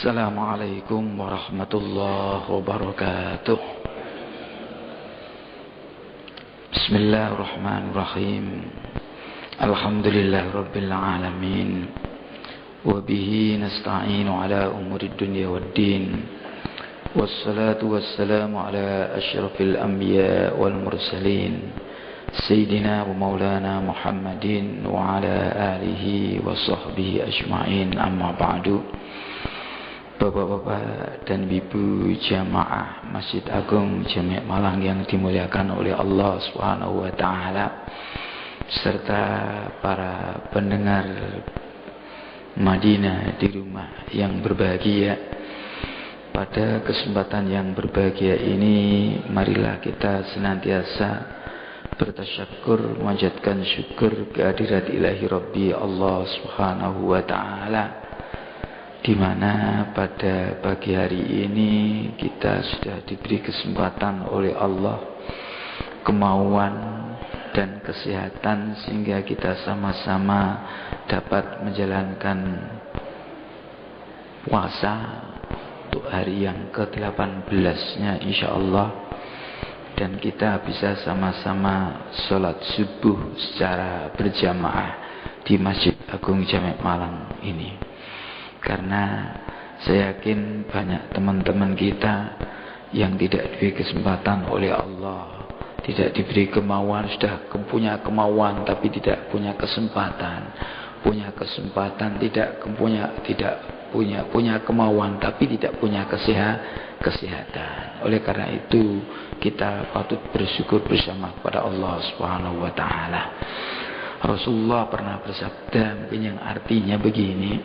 Assalamualaikum warahmatullahi wabarakatuh. Bismillahirrahmanirrahim. Alhamdulillah rabbil alamin. Wabihi nasta'inu ala umurid dunya waddin. Wassalatu wassalamu ala asyrafil anbiya wal mursalin, Sayyidina wa maulana Muhammadin wa ala alihi wa sahbihi ajma'in, amma ba'du. Bapak-bapak dan ibu jamaah Masjid Agung Jami' Malang yang dimuliakan oleh Allah Subhanahu wa taala, serta para pendengar Madinah di rumah yang berbahagia. Pada kesempatan yang berbahagia ini, marilah kita senantiasa bertasyakur, memanjatkan syukur kehadirat ilahi Rabbi Allah Subhanahu wa taala, di mana pada pagi hari ini kita sudah diberi kesempatan oleh Allah kemauan dan kesehatan sehingga kita sama-sama dapat menjalankan puasa untuk hari yang ke-18-nya insyaallah, dan kita bisa sama-sama sholat subuh secara berjamaah di Masjid Agung Jami' Malang ini. Karena saya yakin banyak teman-teman kita yang tidak diberi kesempatan oleh Allah, tidak diberi kemauan, sudah punya kemauan tapi tidak punya kesempatan, punya kesempatan tidak punya kemauan tapi tidak punya kesehatan. Oleh karena itu kita patut bersyukur bersama kepada Allah Subhanahu wa taala. Rasulullah pernah bersabda mungkin yang artinya begini: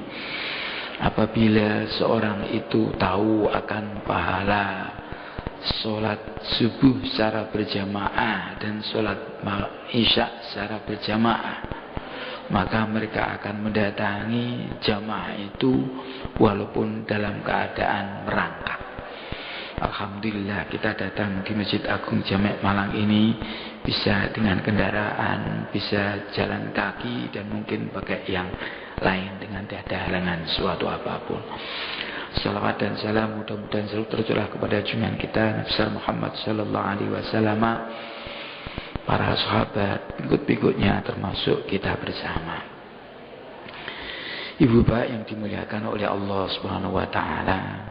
apabila seorang itu tahu akan pahala sholat subuh secara berjamaah dan sholat isya secara berjamaah, maka mereka akan mendatangi jamaah itu walaupun dalam keadaan merangkak. Alhamdulillah kita datang di Masjid Agung Jami' Malang ini bisa dengan kendaraan, bisa jalan kaki, dan mungkin pakai yang lain dengan tidak ada halangan suatu apapun. Salawat dan salam mudah-mudahan selalu tercurah kepada junjungan kita Nabi besar Muhammad sallallahu alaihi wasallam, para sahabat, pengikut-pengikutnya, termasuk kita bersama. Ibu bapak yang dimuliakan oleh Allah Subhanahu wa taala,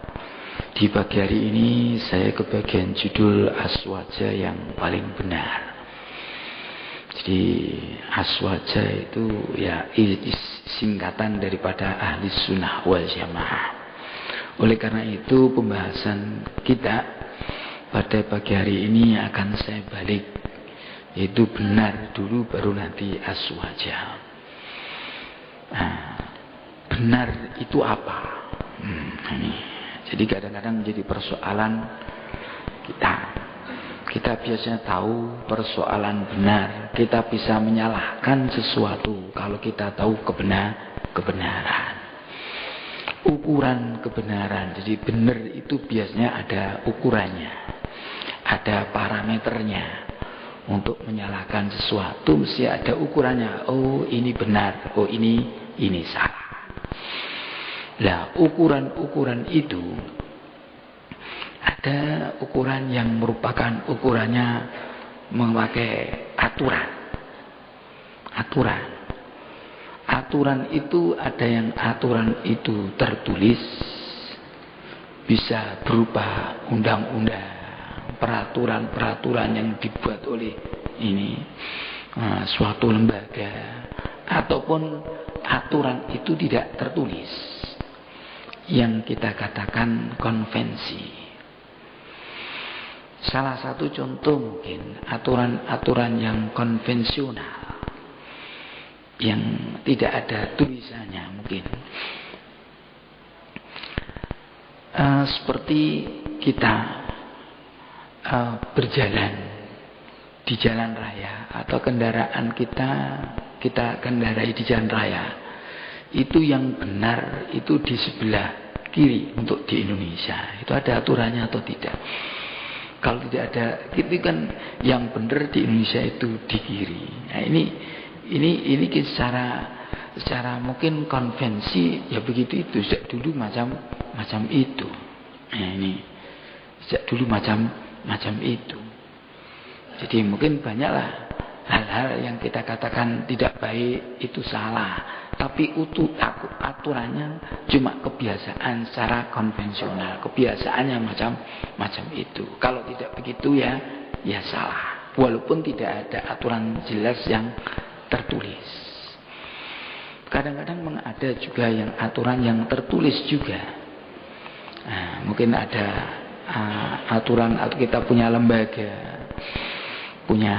di pagi hari ini saya kebagian judul aswaja yang paling benar. Jadi aswaja itu ya singkatan daripada ahli sunnah wal jamaah. Oleh karena itu pembahasan kita pada pagi hari ini akan saya balik, yaitu benar dulu baru nanti aswaja. Nah, benar itu apa? Ini. Jadi kadang-kadang menjadi persoalan kita biasanya tahu persoalan benar, kita bisa menyalahkan sesuatu kalau kita tahu kebenaran. Ukuran kebenaran, jadi benar itu biasanya ada ukurannya, ada parameternya. Untuk menyalahkan sesuatu mesti ada ukurannya. Oh ini benar, oh ini salah. Lah ukuran-ukuran itu ada ukuran yang merupakan ukurannya memakai aturan itu ada yang aturan itu tertulis, bisa berupa undang-undang, peraturan-peraturan yang dibuat oleh suatu lembaga, ataupun aturan itu tidak tertulis yang kita katakan konvensi. Salah satu contoh mungkin aturan-aturan yang konvensional yang tidak ada tulisannya mungkin. Seperti kita berjalan di jalan raya atau kendaraan kita kendarai di jalan raya. Itu yang benar itu di sebelah kiri untuk di Indonesia. Itu ada aturannya atau tidak? Kalau tidak ada, itu kan yang benar di Indonesia itu di kiri. Nah, ini secara mungkin konvensi ya begitu itu. Sejak dulu macam macam itu. Nah, ini sejak dulu macam itu. Jadi mungkin banyaklah hal-hal yang kita katakan tidak baik itu salah. Tapi aturannya cuma kebiasaan secara konvensional. Kebiasaannya macam itu. Kalau tidak begitu ya salah. Walaupun tidak ada aturan jelas yang tertulis. Kadang-kadang ada juga yang aturan yang tertulis juga. Nah, mungkin ada aturan atau kita punya lembaga. Punya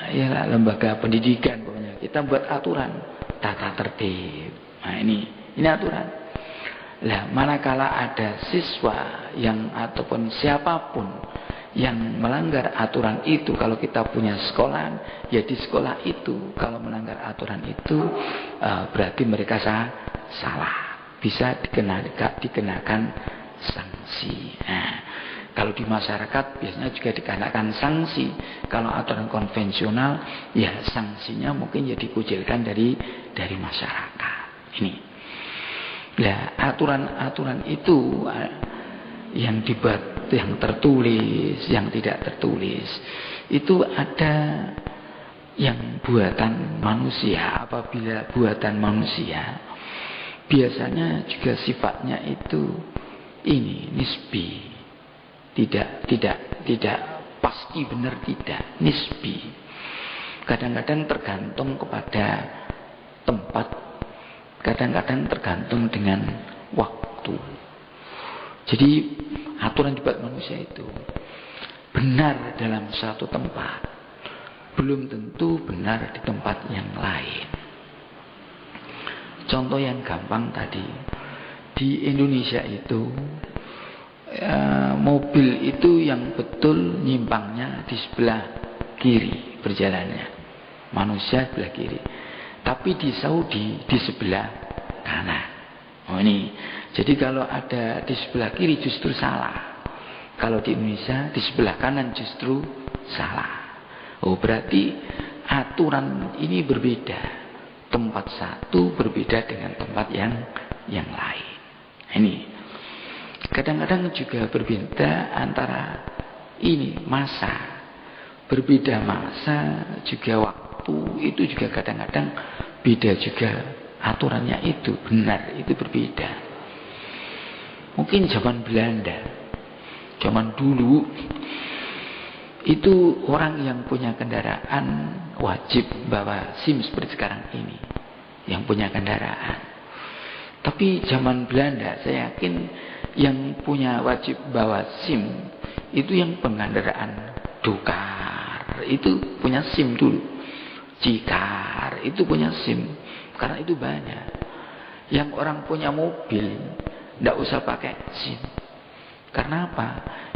ya lembaga pendidikan pokoknya. Kita buat aturan tata tertib. Nah, ini aturan. Lah, manakala ada siswa yang ataupun siapapun yang melanggar aturan itu, kalau kita punya sekolah, ya di sekolah itu kalau melanggar aturan itu berarti mereka salah. Bisa dikenakan sanksi. Nah, kalau di masyarakat biasanya juga dikenakan sanksi. Kalau aturan konvensional, ya sanksinya mungkin ya dikucilkan dari masyarakat. Ini. Nah, aturan-aturan itu yang dibuat, yang tertulis, yang tidak tertulis, itu ada yang buatan manusia. Apabila buatan manusia, biasanya juga sifatnya itu ini nisbi. Tidak pasti benar, tidak nisbi. Kadang-kadang tergantung kepada tempat, kadang-kadang tergantung dengan waktu. Jadi aturan dibuat manusia itu benar dalam satu tempat, belum tentu benar di tempat yang lain. Contoh yang gampang tadi, di Indonesia itu mobil itu yang betul nyimpangnya di sebelah kiri berjalannya, manusia sebelah kiri. Tapi di Saudi di sebelah kanan. Oh ini, jadi kalau ada di sebelah kiri justru salah. Kalau di Indonesia di sebelah kanan justru salah. Oh berarti aturan ini berbeda. Tempat satu berbeda dengan tempat yang lain. Ini. Kadang-kadang juga berbeda antara ini masa. Berbeda masa juga waktu itu juga kadang-kadang beda juga aturannya itu benar itu berbeda. Mungkin zaman Belanda, zaman dulu itu orang yang punya kendaraan wajib bawa SIM seperti sekarang ini, yang punya kendaraan. Tapi zaman Belanda saya yakin yang punya wajib bawa SIM itu yang pengendaraan Dokar itu punya SIM dulu. Cikar itu punya SIM karena itu banyak. Yang orang punya mobil tidak usah pakai SIM. Karena apa?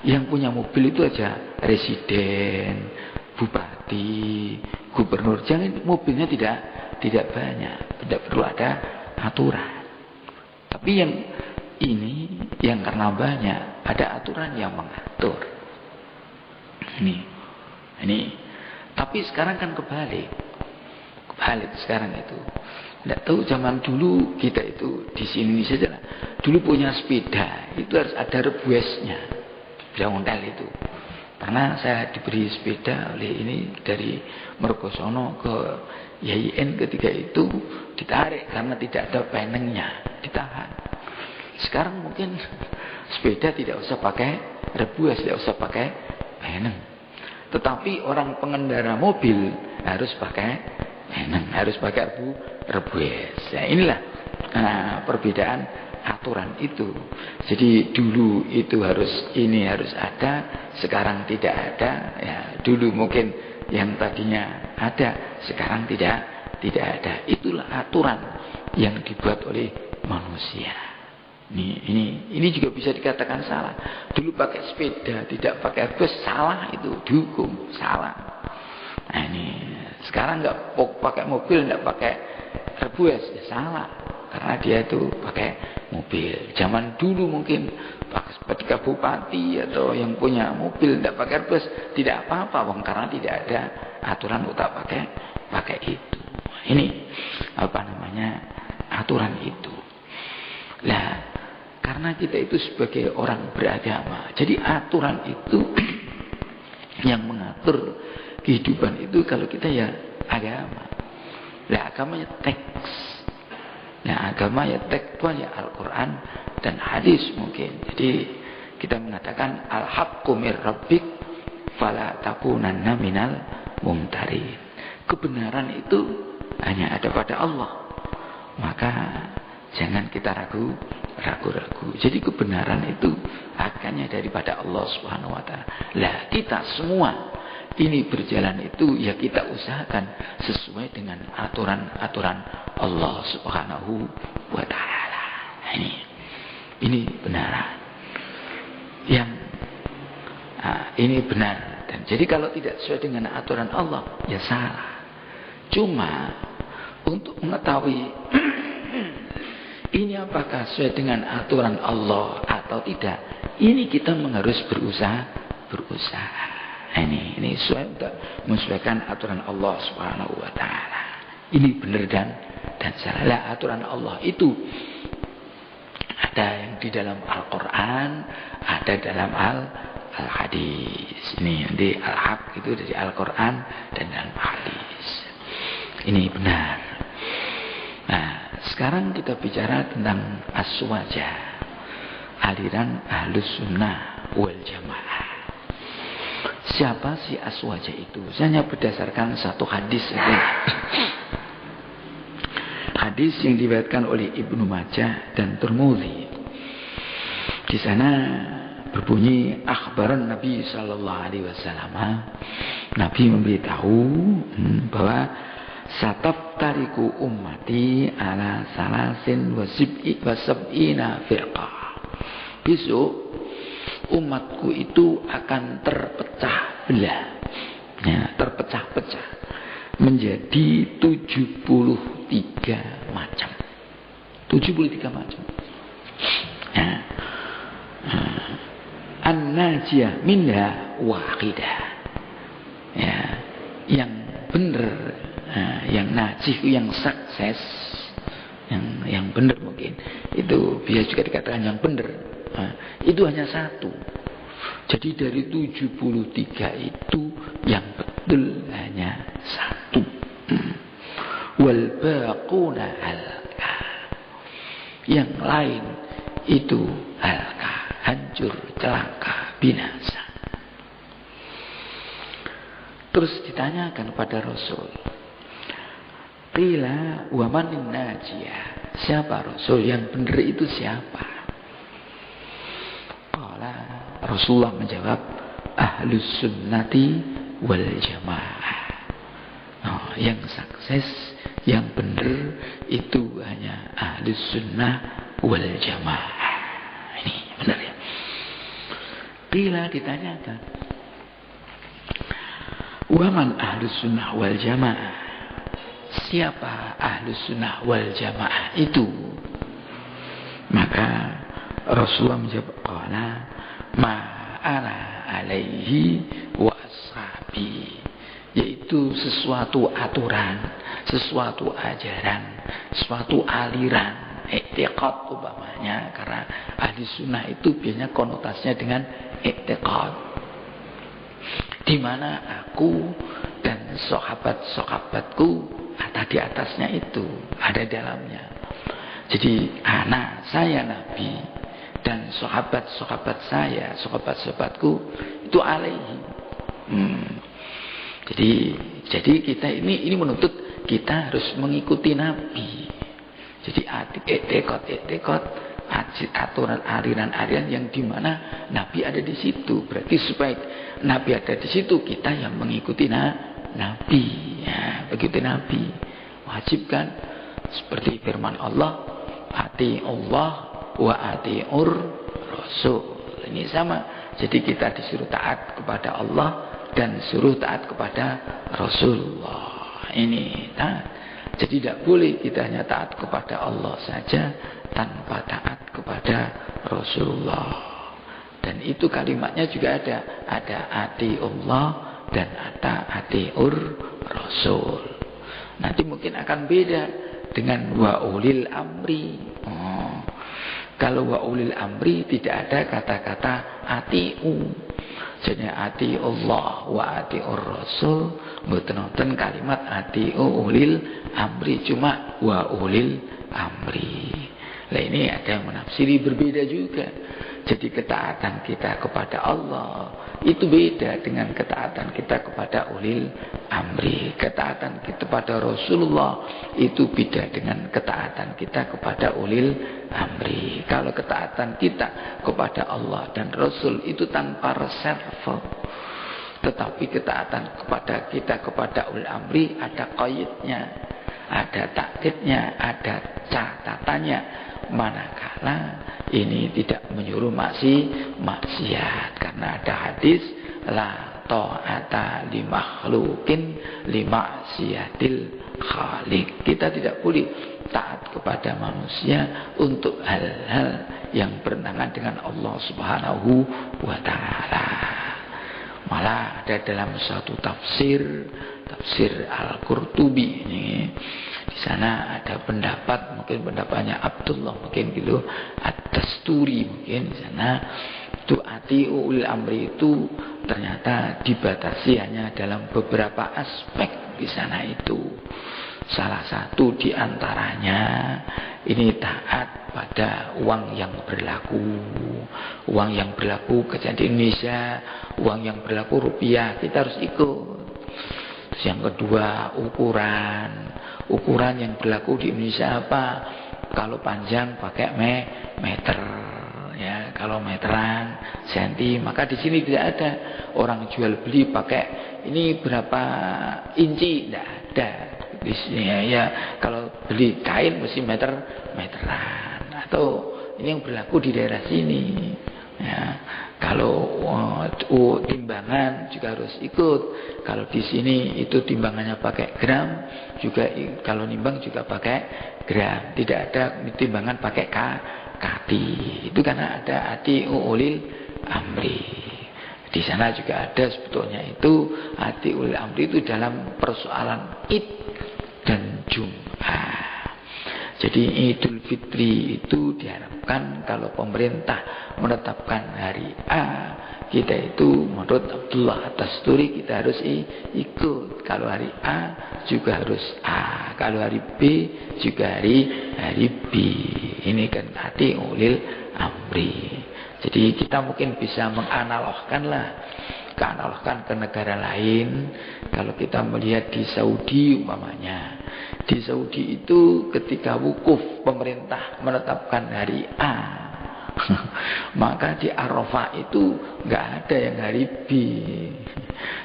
Yang punya mobil itu aja residen, bupati, gubernur. Jangan mobilnya tidak banyak, tidak perlu ada aturan. Tapi yang ini yang karena banyak ada aturan yang mengatur. Ini. Tapi sekarang kan kebalik sekarang itu. Tidak tahu zaman dulu kita itu di sini saja. Dulu punya sepeda itu harus ada rebuesnya, bilang ondel itu. Karena saya diberi sepeda oleh ini dari Mergosono ke YIN ketika itu ditarik karena tidak ada penengnya, ditahan. Sekarang mungkin sepeda tidak usah pakai rebues, tidak usah pakai peneng. Tetapi orang pengendara mobil harus pakai peneng, harus pakai rebues. Ya, inilah perbedaan aturan itu. Jadi dulu itu harus ada, sekarang tidak ada. Ya, dulu mungkin yang tadinya ada, sekarang tidak ada. Itulah aturan yang dibuat oleh manusia. Ini juga bisa dikatakan salah. Dulu pakai sepeda tidak pakai bus salah, itu dihukum salah. Nah ini sekarang nggak pakai mobil, nggak pakai rebues ya salah karena dia itu pakai mobil. Zaman dulu mungkin ketika bupati atau yang punya mobil tidak pakai rebues tidak apa-apa, karena tidak ada aturan untuk pakai itu. Ini aturan itu. Lah, karena Karena kita itu sebagai orang beragama. Jadi aturan itu yang mengatur kehidupan itu kalau kita ya agama. Nah agamanya teks. Nah agama ya tekstual ya Al-Quran dan hadis mungkin. Jadi kita mengatakan al-haqqu mir rabbik fala takunanna minal mumtarin. Kebenaran itu hanya ada pada Allah. Maka jangan kita ragu-ragu. Jadi kebenaran itu akannya daripada Allah Subhanahu wa taala. Lah kita semua ini berjalan itu ya kita usahakan sesuai dengan aturan-aturan Allah Subhanahu wa taala. Ini benar. Ini benar. Dan jadi kalau tidak sesuai dengan aturan Allah ya salah. Cuma untuk mengetahui ini apakah sesuai dengan aturan Allah atau tidak, ini kita harus berusaha. Ini sesuai untuk menyesuaikan aturan Allah Subhanahu wa taala. Ini benar dan salah. Aturan Allah itu ada yang di dalam Al-Qur'an, ada dalam Al-Hadis. Ini di Al-Haq itu dari Al-Qur'an dan dalam Hadis. Ini benar. Nah, sekarang kita bicara tentang aswaja, aliran Ahlus Sunnah wal Jamaah. Siapa si aswaja itu? Hanya berdasarkan satu hadis saja. Hadis yang diriwayatkan oleh Ibnu Majah dan Tirmidzi. Di sana berbunyi akhbaran Nabi sallallahu alaihi wasallam. Nabi memberitahu bahwa sataftariku ummati ala salasin wa sab'ina firqah. Besok umatku itu akan terpecah belah, terpecah-pecah menjadi 73 macam. 73 macam. An-najiyah minha wahidah. Ya, yang benar, yang najih, yang sukses, yang benar mungkin. Itu biasa juga dikatakan yang benar. Itu hanya satu. Jadi dari 73 itu yang betul hanya satu. Wal baquna halka. Yang lain itu halka, hancur, celaka, binasa. Terus ditanyakan pada Rasul, qila wa manin najiyah? Siapa Rasul yang benar itu siapa? Rasulullah menjawab, Ahlus Sunnati wal Jamaah. Yang sukses, yang benar itu hanya Ahlus Sunnah wal Jamaah. Ini benar ya. Bila ditanyakan, waman Ahlus Sunnah wal Jamaah? Siapa Ahlus Sunnah wal Jamaah itu? Maka Rasulullah menjawab, qala ma'ana alaihi wa ashabi, yaitu sesuatu aturan, sesuatu ajaran, sesuatu aliran, i'tiqad umpamanya, karena ahli sunnah itu biasanya konotasinya dengan i'tiqad, di mana aku dan sahabat-sahabatku ada di atasnya, itu ada di dalamnya. Jadi saya Nabi dan sahabat-sahabat saya, sahabat-sahabatku itu alaihi. Jadi kita ini menuntut kita harus mengikuti Nabi. Jadi etikot, aturan aliran yang dimana Nabi ada di situ. Berarti supaya Nabi ada di situ, kita yang mengikuti Nabi. Ya, begitu Nabi. Wajib kan? Seperti firman Allah, ati Allah wa ati'ur rasul. Ini sama. Jadi kita disuruh taat kepada Allah dan suruh taat kepada Rasulullah. Ini taat. Jadi tidak boleh kita hanya taat kepada Allah saja tanpa taat kepada Rasulullah. Dan itu kalimatnya juga ada ati Allah dan ada ati'ur rasul. Nanti mungkin akan beda dengan wa ulil amri. Kalau wa ulil amri tidak ada kata-kata atiu. Jadi ati Allah wa atiur rasul, mboten wonten kalimat atiu ulil amri, cuma wa ulil amri. Nah ini ada yang menafsiri berbeda juga. Jadi ketaatan kita kepada Allah itu beda dengan ketaatan kita kepada ulil amri. Ketaatan kita kepada Rasulullah itu beda dengan ketaatan kita kepada ulil amri. Kalau ketaatan kita kepada Allah dan Rasul itu tanpa reserve. Tetapi ketaatan kepada kita kepada ulil amri ada qaidnya, ada takkidnya, ada catatannya. Manakala ini tidak menyuruh maksiat, karena ada hadis la ta'ata li makhluqin li maksiatil khaliq. Kita tidak boleh taat kepada manusia untuk hal-hal yang bertentangan dengan Allah Subhanahu wa taala. Malah ada dalam suatu tafsir Al-Qurtubi ini, di sana ada pendapat, mungkin pendapatnya Abdullah, mungkin gitu, At-Tasturi mungkin di sana, itu atiu ulil amri itu ternyata dibatasi hanya dalam beberapa aspek di sana itu. Salah satu di antaranya ini taat pada uang yang berlaku. Uang yang berlaku kerja di Indonesia, uang yang berlaku rupiah, kita harus ikut. Terus yang kedua, ukuran yang berlaku di Indonesia apa? Kalau panjang pakai meter, ya. Kalau meteran, senti, maka di sini tidak ada orang jual beli pakai ini berapa inci, tidak ada. Di sini ya, kalau beli kain mesti meteran, atau ini yang berlaku di daerah sini. Ya, kalau timbangan juga harus ikut. Kalau di sini itu timbangannya pakai gram, juga kalau nimbang juga pakai gram. Tidak ada timbangan pakai kati. Itu karena ada ati ulil amri. Di sana juga ada sebetulnya itu ati ulil amri itu dalam persoalan id dan Jum'ah. Jadi Idul Fitri itu diharapkan kalau pemerintah menetapkan hari A, kita itu menurut Abdullah At-Tasturi kita harus ikut. Kalau hari A juga harus A, kalau hari B juga hari B. Ini kan hati ulil amri. Jadi kita mungkin bisa menganalogkan ke negara lain. Kalau kita melihat di Saudi umpamanya, di Saudi itu ketika wukuf pemerintah menetapkan hari A, maka di Arafah itu nggak ada yang hari B.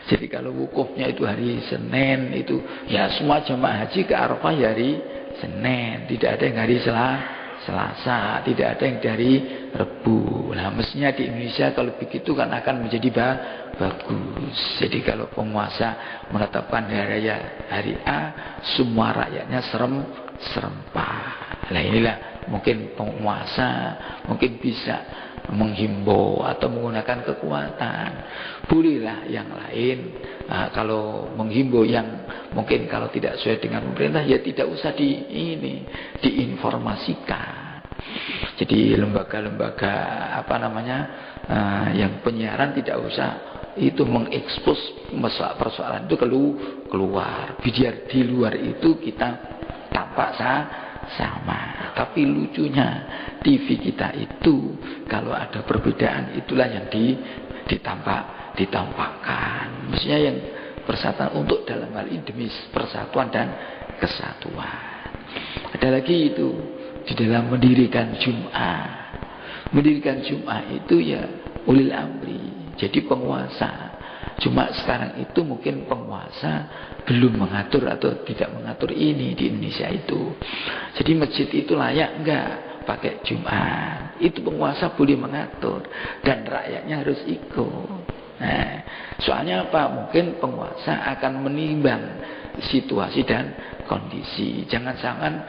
Jadi kalau wukufnya itu hari Senin, itu ya semua jemaah haji ke Arafah ya hari Senin, tidak ada yang hari Selasa, tidak ada yang dari Rebu. Nah mestinya di Indonesia kalau begitu kan akan menjadi bagus. Jadi kalau penguasa menetapkan hari raya hari A, semua rakyatnya serempak. Nah inilah mungkin penguasa mungkin bisa menghimbau atau menggunakan kekuatan. Bolehlah yang lain. Nah, kalau menghimbau yang mungkin kalau tidak sesuai dengan pemerintah ya tidak usah diinformasikan. Jadi lembaga-lembaga yang penyiaran tidak usah itu mengekspos persoalan itu keluar. Biar di luar itu kita tampak sama. Tapi lucunya TV kita itu kalau ada perbedaan itulah yang ditampakkan. Mestinya yang persatuan untuk dalam hal ini demi persatuan dan kesatuan. Ada lagi itu di dalam mendirikan Jum'ah. Mendirikan Jum'ah itu ya ulil amri. Jadi penguasa. Cuma sekarang itu mungkin penguasa belum mengatur atau tidak mengatur ini di Indonesia itu. Jadi masjid itu layak enggak pakai Jumat. Itu penguasa boleh mengatur dan rakyatnya harus ikut. Nah, soalnya apa? Mungkin penguasa akan menimbang situasi dan kondisi. Jangan-jangan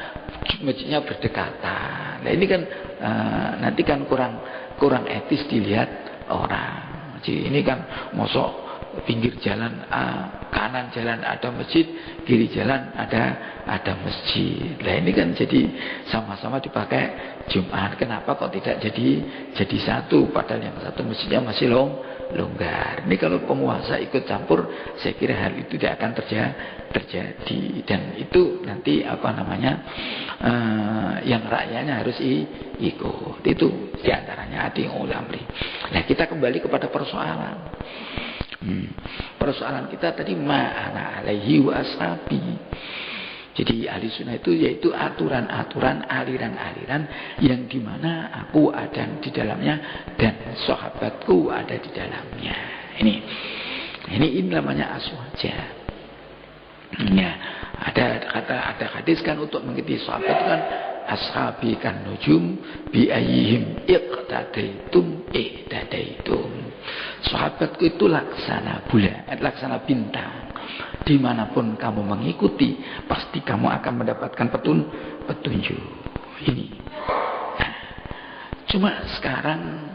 masjidnya berdekatan. Nah, ini kan nanti kan kurang etis dilihat orang. Jadi ini kan mosok pinggir jalan A, kanan jalan ada masjid, kiri jalan ada masjid. Nah ini kan jadi sama-sama dipakai Jumat. Kenapa kok tidak jadi satu? Padahal yang satu masjidnya masih longgar. Ini kalau penguasa ikut campur, saya kira hal itu tidak akan terjadi. Dan itu nanti yang rakyatnya harus ikut. Itu diantaranya adi ulamri. Nah kita kembali kepada persoalan. Persoalan kita tadi ma'ana alaihi wa ashabi. Jadi ahli sunnah itu yaitu aturan-aturan, aliran-aliran yang dimana aku ada di dalamnya dan sahabatku ada di dalamnya. Ini namanya aswaja. Ya, ada hadis kan untuk mengikuti sahabat itu kan ashabi kan nujum bi ayyihim iqtadaitum ihtadaitum. Sahabatku itu laksana bulan, laksana bintang. Dimanapun kamu mengikuti, pasti kamu akan mendapatkan petunjuk. Ini. Nah, cuma sekarang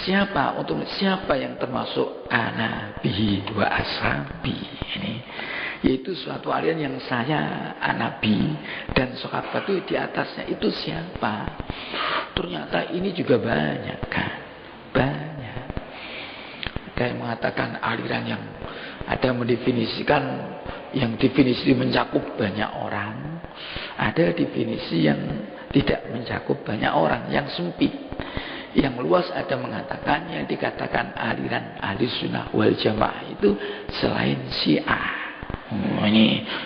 siapa yang termasuk ana bihi wa ashabi ini? Yaitu suatu aliran yang saya nabi dan sahabat itu di atasnya itu siapa? Ternyata ini juga banyak kan, banyak. Ada yang mengatakan aliran yang ada mendefinisikan yang definisi mencakup banyak orang, ada definisi yang tidak mencakup banyak orang, yang sempit. Yang luas ada mengatakan yang dikatakan aliran ahli sunnah wal jamaah itu selain Syiah.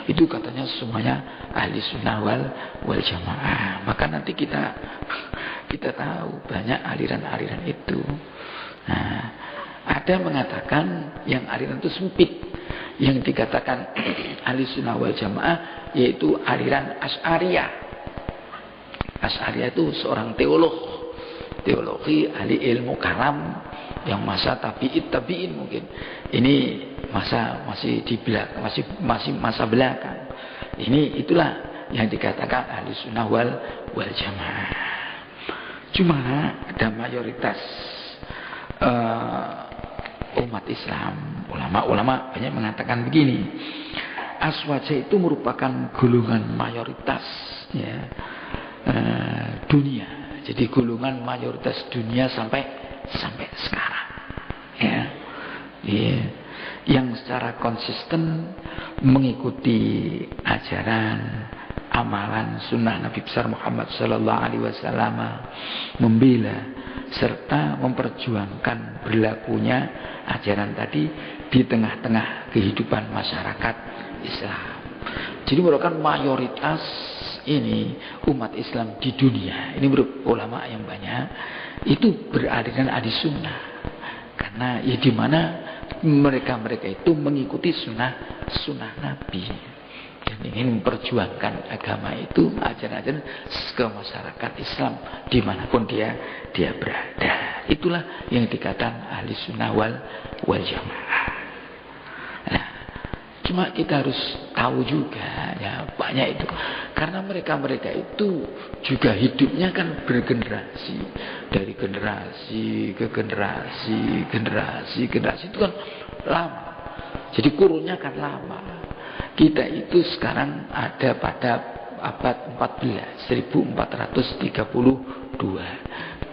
Itu katanya semuanya ahli sunnah wal jamaah. Maka nanti kita tahu banyak aliran-aliran itu. Nah, ada mengatakan yang aliran itu sempit, yang dikatakan ahli sunnah wal jamaah yaitu aliran Asy'ariyah. Asy'ariyah itu seorang teologi ahli ilmu kalam yang masa tabi'in mungkin. Ini masih di belakang, masih masa belakang. Itulah yang dikatakan ahli sunnah wal jamaah. Cuma ada mayoritas umat Islam, ulama-ulama banyak mengatakan begini. Aswaja itu merupakan golongan mayoritas ya, dunia. Jadi golongan mayoritas dunia sampai sekarang ya. Yang secara konsisten mengikuti ajaran amalan sunnah Nabi besar Muhammad sallallahu alaihi wasallam, membela serta memperjuangkan berlakunya ajaran tadi di tengah-tengah kehidupan masyarakat Islam. Jadi merupakan mayoritas ini umat Islam di dunia. Ini menurut ulama yang banyak itu beraliran ahli sunnah. Karena ya di mana mereka itu mengikuti sunnah Nabi dan ingin memperjuangkan agama itu, ajaran-ajaran ke masyarakat Islam dimanapun dia berada. Itulah yang dikatakan ahli sunnah wal jamaah. Nah, cuma kita harus tahu juga ya banyak itu karena mereka itu juga hidupnya kan bergenerasi, dari generasi ke generasi itu kan lama. Jadi kurunnya kan lama. Kita itu sekarang ada pada abad 14, 1432.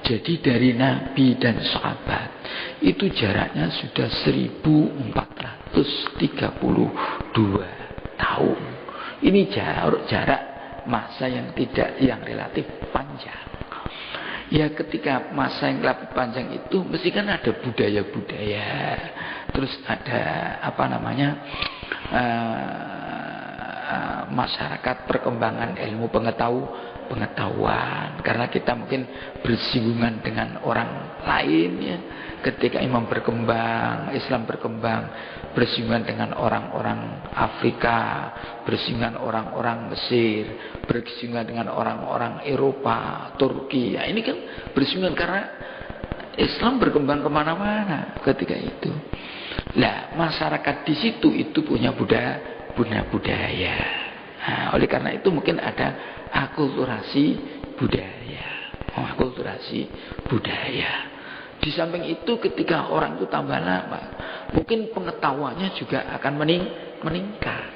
Jadi dari Nabi dan sahabat itu jaraknya sudah 1432 tahun. Ini jarak masa yang relatif panjang. Ya ketika masa yang relatif panjang itu mesti kan ada budaya-budaya. Terus ada masyarakat perkembangan ilmu pengetahuan, karena kita mungkin bersinggungan dengan orang lain ya. Ketika Islam berkembang bersinggungan dengan orang-orang Afrika, bersinggungan orang-orang Mesir, bersinggungan dengan orang-orang Eropa, Turki ya, ini kan bersinggungan karena Islam berkembang kemana-mana ketika itu. Nah, masyarakat di situ itu punya budaya. Nah, oleh karena itu mungkin ada akulturasi budaya. Di samping itu ketika orang itu tambah lama, mungkin pengetahuannya juga akan meningkat.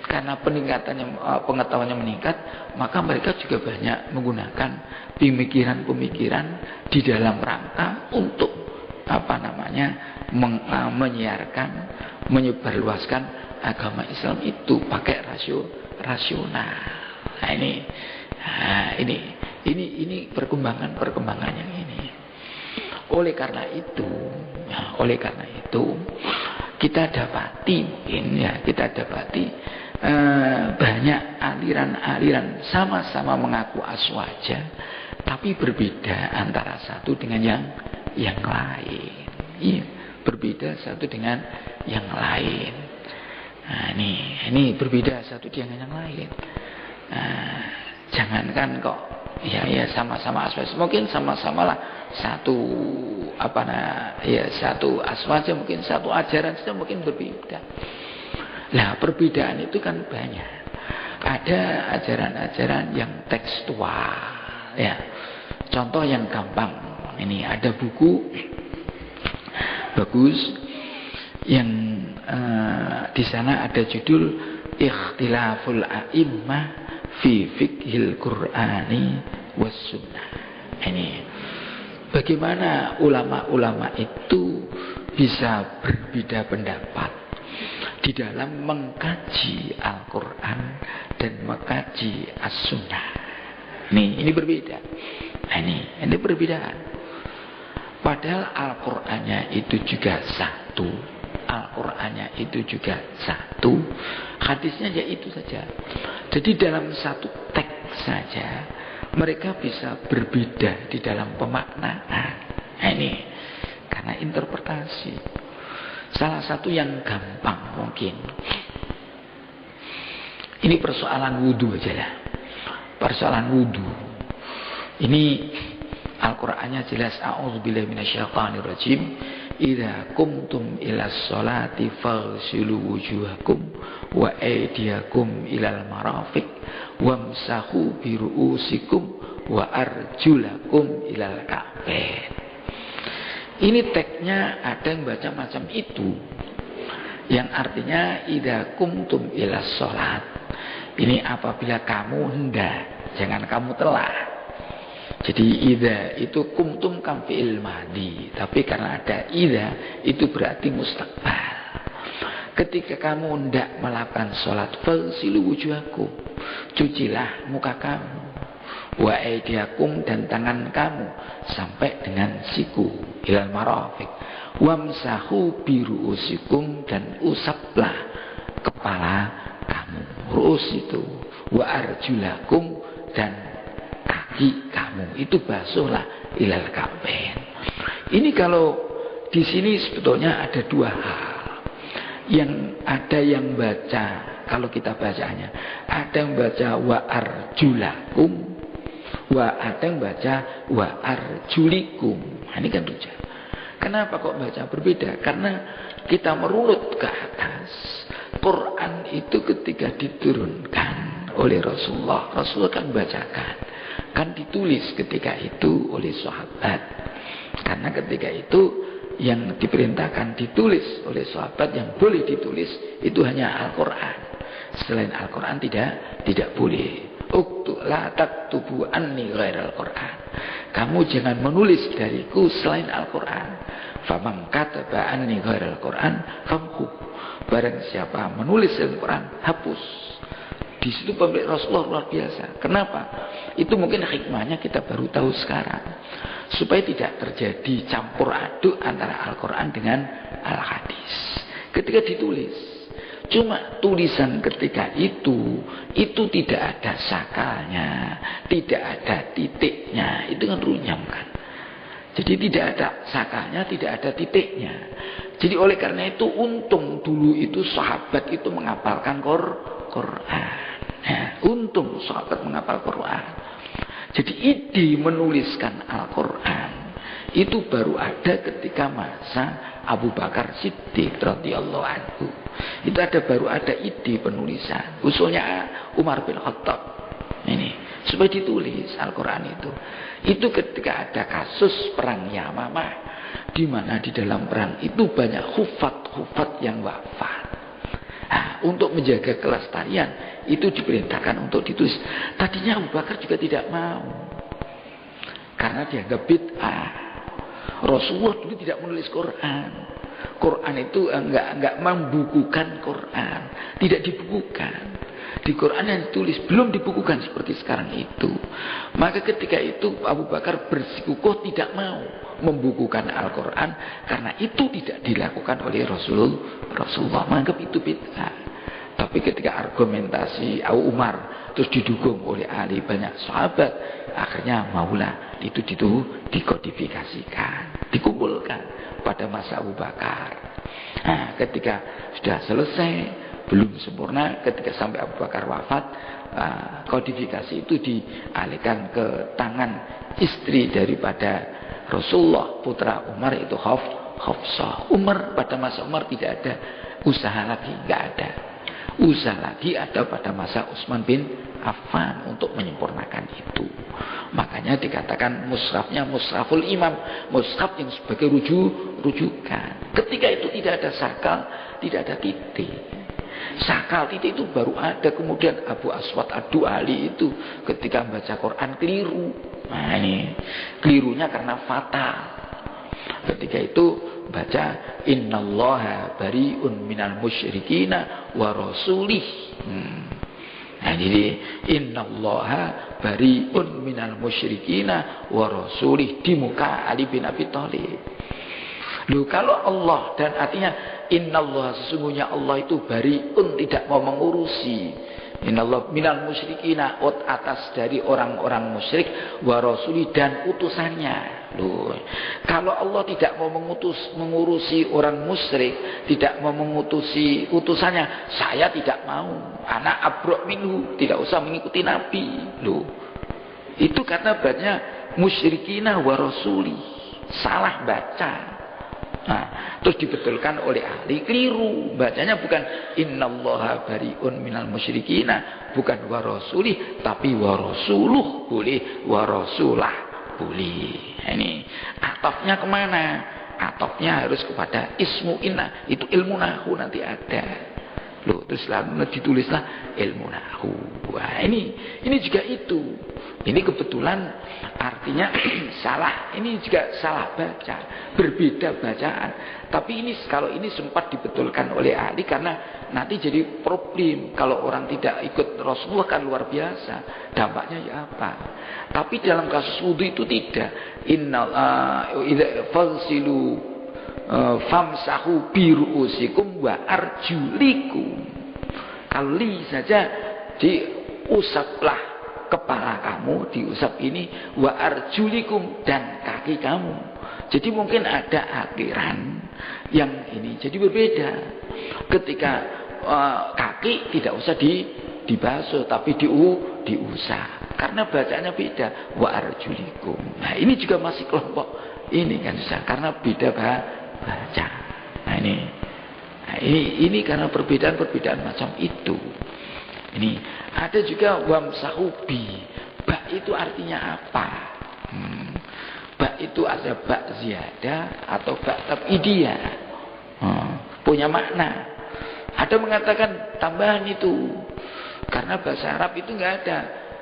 Karena pengetahuannya meningkat, maka mereka juga banyak menggunakan pemikiran-pemikiran di dalam rangka untuk menyiarkan, menyebarluaskan agama Islam itu pakai rasional. Nah, ini perkembangan yang ini. Oleh karena itu kita dapati banyak aliran-aliran sama-sama mengaku aswaja, tapi berbeda antara satu dengan yang lain. Iya, berbeda satu dengan yang lain. Nah, ini berbeda satu dengan yang lain. Nah, jangankan kok ya sama-sama aswaja, mungkin sama-sama lah satu aswaja, mungkin satu ajaran saja mungkin berbeda. Nah, perbedaan itu kan banyak. Ada ajaran-ajaran yang tekstual, ya. Contoh yang gampang, ini ada buku bagus yang di sana ada judul Ikhtilaful A'immah fi Fiqhil Qur'ani was Sunnah. Ini bagaimana ulama-ulama itu bisa berbeda pendapat di dalam mengkaji Al-Quran dan mengkaji As-Sunnah. Ini berbeda. Nah, ini perbedaan. Padahal Al-Qurannya itu juga satu. Al-Qurannya itu juga satu. Hadisnya ya itu saja. Jadi dalam satu teks saja mereka bisa berbeda di dalam pemaknaan. Nah, ini karena interpretasi. Salah satu yang gampang mungkin, ini persoalan wudu aja lah. Persoalan wudu. Ini Al-Qur'annya jelas, a'udzubillahi minasyaitonirrajim. Idza qumtum ilas sholati faghsilu wujuhakum wa aydiyakum ilal marafiq wamsahu bi ru'usikum wa arjulakum ilal ka'bain. Ini teksnya ada yang baca macam itu, yang artinya idza qumtum ilas sholat. Ini apabila kamu hendak, jangan kamu telah. Jadi idza itu kumtum kam fi'il madhi, tapi karena ada idza itu berarti mustaqbal. Ketika kamu hendak melakukan sholat, faghsilu wujuhakum, cucilah muka kamu, wa aydiyakum, dan tangan kamu sampai dengan siku, ilal marafiq, wamsahu bi ru'usikum, dan usaplah kepala kamu, ru'us itu, wa arjulakum, dan kaki kamu itu basuhlah ilal ka'bain. Ini kalau di sini sebetulnya ada dua hal. Yang ada yang baca, kalau kita bacanya, ada yang baca wa arjulakum, ada yang baca wa arjulikum. Nah, ini kan beda. Kenapa kok baca berbeda? Karena kita merunut ke atas. Quran itu ketika diturunkan oleh Rasulullah kan bacakan, kan ditulis ketika itu oleh sahabat. Karena ketika itu yang diperintahkan ditulis oleh sahabat, yang boleh ditulis itu hanya Al-Quran. Selain Al-Quran tidak boleh. La taktubu anni ghairal Quran. Kamu jangan menulis dariku selain Al-Quran. Faman kataba anni ghairal Quran famhu. Barang siapa menulis Al-Quran, hapus. Di situ pemilik Rasulullah luar biasa. Kenapa? Itu mungkin hikmahnya kita baru tahu sekarang. Supaya tidak terjadi campur aduk antara Al-Quran dengan Al-Hadis. Ketika ditulis, cuma tulisan ketika itu tidak ada sakalnya, tidak ada titiknya, itu kan runyam kan. Jadi tidak ada sakalnya, tidak ada titiknya. Jadi oleh karena itu untung dulu itu sahabat itu menghafalkan Quran. Ya, untung sahabat menghafal Quran. Jadi ide menuliskan Al-Quran itu baru ada ketika masa Abu Bakar Siddiq radhiyallahu anhu. Itu baru ada ide penulisan. Usulnya Umar bin Khattab. Ini supaya ditulis Al-Quran itu. Itu ketika ada kasus perang Yamamah, di mana di dalam perang itu banyak hufat yang wafat. Nah, untuk menjaga kelestarian itu diperintahkan untuk ditulis. Tadinya Abu Bakar juga tidak mau, karena dianggap bid'ah. Rasulullah dulu tidak menulis Quran. Quran itu enggak membukukan Quran, tidak dibukukan. Di Quran yang ditulis belum dibukukan seperti sekarang itu. Maka ketika itu Abu Bakar bersikukuh tidak mau membukukan Al-Quran, karena itu tidak dilakukan oleh Rasulullah, menganggap itu bid'ah. Tapi ketika argumentasi Abu Umar terus didukung oleh Ali, banyak sahabat, akhirnya maulah itu dikodifikasikan, dikumpulkan pada masa Abu Bakar. Nah, ketika sudah selesai, belum sempurna, ketika sampai Abu Bakar wafat, kodifikasi itu dialihkan ke tangan istri daripada Rasulullah, putra Umar, itu Hafsah. Umar, pada masa Umar tidak ada usaha lagi, nggak ada usaha lagi, ada pada masa Utsman bin Affan untuk menyempurnakan itu. Makanya dikatakan mushafnya mushaful imam, mushaf yang sebagai rujukan. Ketika itu tidak ada sakal, tidak ada titik. Sakal titik itu baru ada kemudian Abu Aswad Ad-Du'ali itu ketika membaca Quran keliru. Nah, ini kelirunya karena fatal. Ketika itu baca innallaha bari'un minal musyrikina wa rasulih. Nah, jadi innallaha bari'un minal musyrikina wa rasulih di muka Ali bin Abi Thalib. Loh, kalau Allah, dan artinya innallaha, sesungguhnya Allah itu bari'un, tidak mau mengurusi. Innallaha minal musyrikina, atas dari orang-orang musyrik, wa rasuli, dan utusannya. Loh, kalau Allah tidak mau mengurusi orang musyrik, tidak mau mengutusi utusannya, saya tidak mau. Anak abrok minhu, tidak usah mengikuti Nabi. Loh, itu karena bacanya musyrikina wa rasuli, salah baca. Nah, terus dibetulkan oleh ahli, keliru bacanya, bukan innallaha bari'un minal musyrikina, bukan wa rasulih, tapi wa rasuluh boleh, wa rasulah boleh. Nah, ini atafnya kemana? Atafnya harus kepada ismu inna, itu ilmu nahu nanti ada. Loh, terus ditulislah ilmu nahu. Wah, ini juga itu. Ini kebetulan artinya salah. Ini juga salah baca, berbeda bacaan. Tapi ini, kalau ini sempat dibetulkan oleh ahli, karena nanti jadi problem. Kalau orang tidak ikut Rasulullah kan luar biasa, dampaknya ya apa. Tapi dalam kasus wudu itu tidak. Innal falsilu famsahu biru'usikum wa arjulikum. Kalau li saja diusaplah kepala kamu, diusap ini, wa arjulikum, dan kaki kamu. Jadi mungkin ada akhiran yang ini jadi berbeda. Ketika kaki tidak usah dibasuh, tapi diusap, karena bacanya beda, wa arjulikum. Nah, ini juga masih kelompok ini kan susah, karena beda baca. Nah, ini karena perbedaan macam itu. Ini ada juga wamsahubi. Ba itu artinya apa? Ba itu ada ba ziyadah atau ba tabidiyah. Punya makna. Ada mengatakan tambahan itu, karena bahasa Arab itu enggak ada.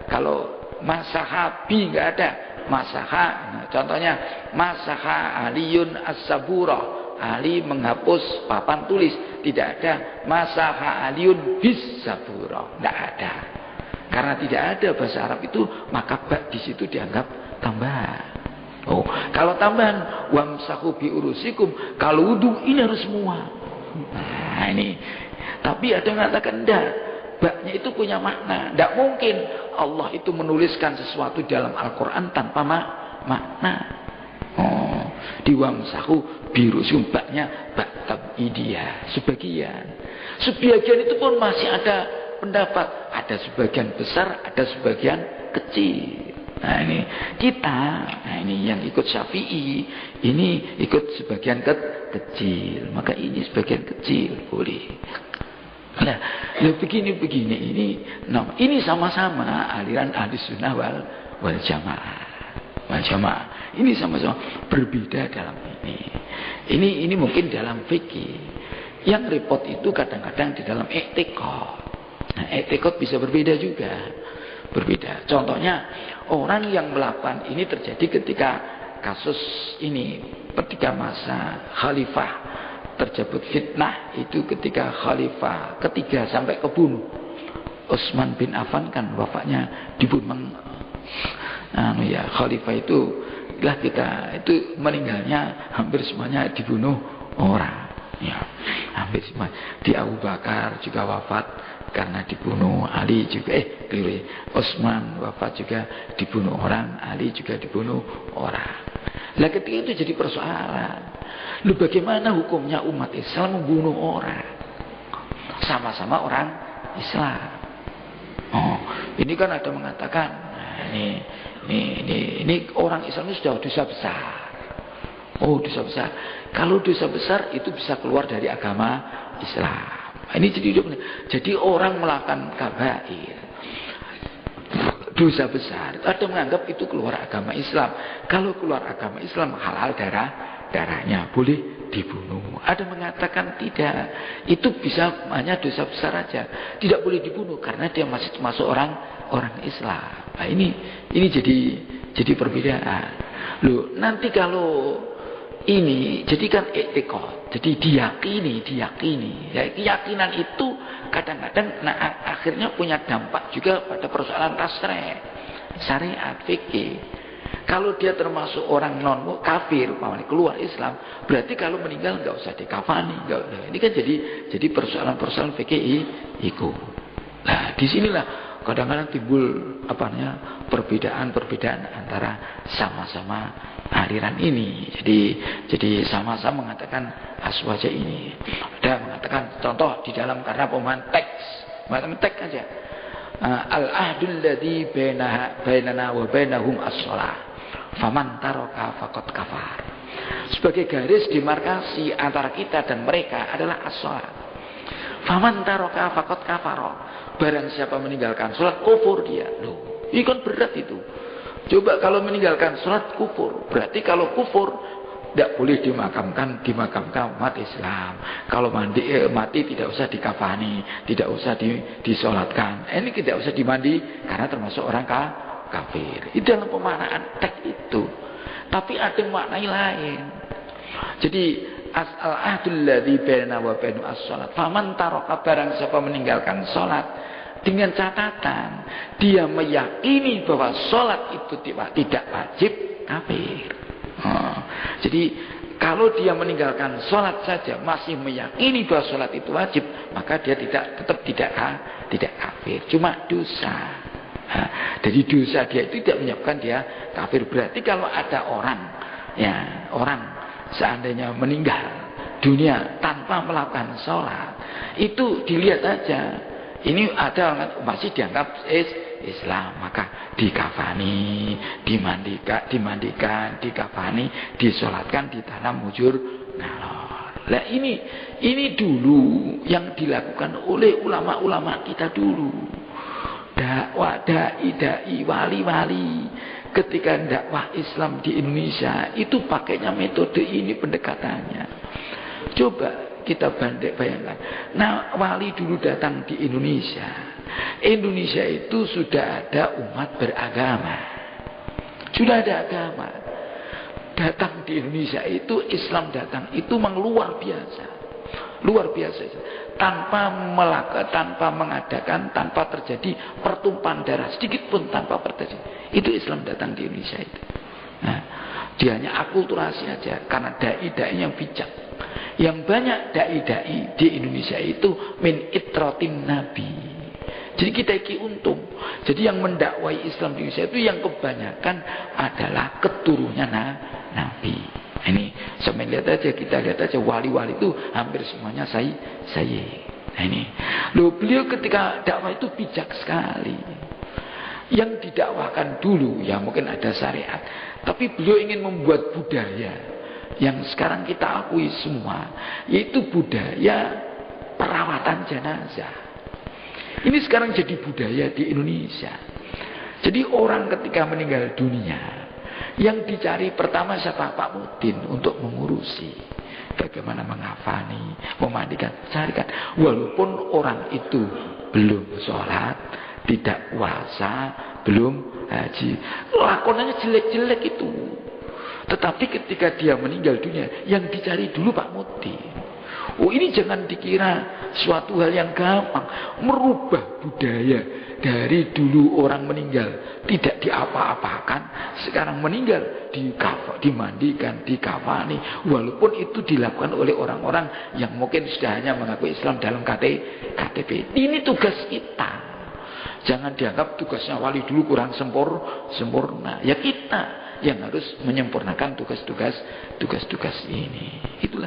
Kalau masahabi enggak ada. Masaha, nah, contohnya masaha aliyun as-sabura. Ali menghapus papan tulis, tidak ada masaha aliyun bis sabura, tidak ada. Karena tidak ada bahasa Arab itu, maka ba di situ dianggap tambahan. Oh, kalau tambahan wamsahu bi urusikum, kalau wudu ini harus semua. Nah, ini. Tapi ada yang mengatakan enggak, ba-nya itu punya makna. Tidak mungkin Allah itu menuliskan sesuatu dalam Al-Quran tanpa makna. Oh, diwamsahu biru sumpahnya bak tabidiyah, sebagian itu pun masih ada pendapat, ada sebagian besar, ada sebagian kecil. Nah, ini kita, ini yang ikut Syafi'i, ini ikut sebagian kecil, maka ini sebagian kecil boleh. Nah, begini ini sama-sama aliran ahli sunnah wal jamaah. Ini sama-sama berbeda dalam ini. Ini mungkin dalam fikih. Yang repot itu kadang-kadang di dalam i'tiqad. Nah, i'tiqad bisa berbeda juga. Berbeda. Contohnya orang yang melakukan ini terjadi ketika kasus ini, ketika masa khalifah terjebak fitnah itu ketika khalifah ketiga sampai kebunuh. Utsman bin Affan kan wafatnya dibunuh. Khalifah itu itu meninggalnya hampir semuanya dibunuh orang. Ya, hampir semua. Di Abu Bakar juga wafat karena dibunuh. Ali juga Utsman wafat juga dibunuh orang. Ali juga dibunuh orang. Lah ketika itu jadi persoalan. Bagaimana hukumnya umat Islam membunuh orang? Sama-sama orang Islam. Ini kan ada mengatakan, ini orang Islam itu sudah dosa besar. Dosa besar. Kalau dosa besar itu bisa keluar dari agama Islam. Ini jadi orang melakukan kabair, dosa besar, ada menganggap itu keluar agama Islam. Kalau keluar agama Islam halal darahnya, boleh dibunuh. Ada mengatakan tidak, itu bisa hanya dosa besar aja, tidak boleh dibunuh karena dia masih termasuk orang Islam. Nah, ini jadi perbedaan. Nanti kalau ini jadikan i'tiqad, jadi diyakini. Ya, keyakinan itu kadang-kadang akhirnya punya dampak juga pada persoalan tasrih, syariat, fikih. Kalau dia termasuk orang non kafir, keluar Islam, berarti kalau meninggal nggak usah dikafani. Ini kan jadi persoalan-persoalan fikih itu. Nah, disinilah kadang-kadang timbul perbedaan antara sama-sama aliran ini. Jadi sama-sama mengatakan aswaja ini. Ada mengatakan contoh di dalam karena pemahaman teks aja. Al-ahdul ladzi bainana wa bainahum as-shalah. Faman taraka faqad kafar. Sebagai garis demarkasi antara kita dan mereka adalah as-shalah. Faman taraka faqad kafara. Barang siapa meninggalkan salat kufur dia. Ini kan berat itu. Coba kalau meninggalkan salat kufur, berarti kalau kufur tidak boleh dimakamkan umat Islam. Kalau mati tidak usah dikafani, tidak usah disolatkan. Ini tidak usah dimandi karena termasuk orang kafir. Itu dalam pemaknaan teks itu. Tapi ada makna lain. Jadi al-ahdul ladzi bainana wa bainu as-shalat. Faman taraka barang siapa meninggalkan salat dengan catatan dia meyakini bahwa salat itu tidak wajib, kafir. Jadi kalau dia meninggalkan salat saja masih meyakini bahwa salat itu wajib, maka dia tetap tidak kafir, cuma dosa. Jadi dosa dia itu tidak menyebabkan dia kafir. Berarti kalau ada orang seandainya meninggal dunia tanpa melakukan sholat, itu dilihat aja, ini ada masih dianggap Islam, maka dikafani, dimandikan, dikafani, disolatkan, ditanam mujur ngalor. Nah ini dulu yang dilakukan oleh ulama-ulama kita dulu. Dakwah, dai, wali-wali ketika dakwah Islam di Indonesia itu pakainya metode ini pendekatannya. Coba kita bayangkan. Nah, wali dulu datang di Indonesia. Indonesia itu sudah ada umat beragama. Sudah ada agama. Datang di Indonesia itu Islam datang itu memang luar biasa. Luar biasa. Tanpa mengadakan, tanpa terjadi pertumpahan darah sedikit pun tanpa terjadi. Itu Islam datang di Indonesia itu. Nah, dia hanya akulturasi aja karena dai-dai yang bijak. Yang banyak dai-dai di Indonesia itu min itratin nabi. Jadi kita iki untung. Jadi yang mendakwai Islam di Indonesia itu yang kebanyakan adalah keturunannya nabi. Ini sebenarnya kita lihat aja wali-wali itu hampir semuanya saya. Nah ini, beliau ketika dakwah itu bijak sekali. Yang didakwahkan dulu ya mungkin ada syariat, tapi beliau ingin membuat budaya yang sekarang kita akui semua, yaitu budaya perawatan jenazah. Ini sekarang jadi budaya di Indonesia. Jadi orang ketika meninggal dunia, yang dicari pertama siapa? Pak Mudin untuk mengurusi. Bagaimana mengafani, memandikan, carikan. Walaupun orang itu belum sholat, tidak puasa, belum haji, lakonannya jelek-jelek itu. Tetapi ketika dia meninggal dunia, yang dicari dulu Pak Mudin. Oh, ini jangan dikira suatu hal yang gampang. Merubah budaya dari dulu orang meninggal tidak diapa-apakan, sekarang meninggal dimandikan, dikafani. Walaupun itu dilakukan oleh orang-orang yang mungkin sudah hanya mengaku Islam dalam KTP. Ini tugas kita. Jangan dianggap tugasnya wali dulu kurang sempurna. Ya kita yang harus menyempurnakan tugas-tugas ini. Itulah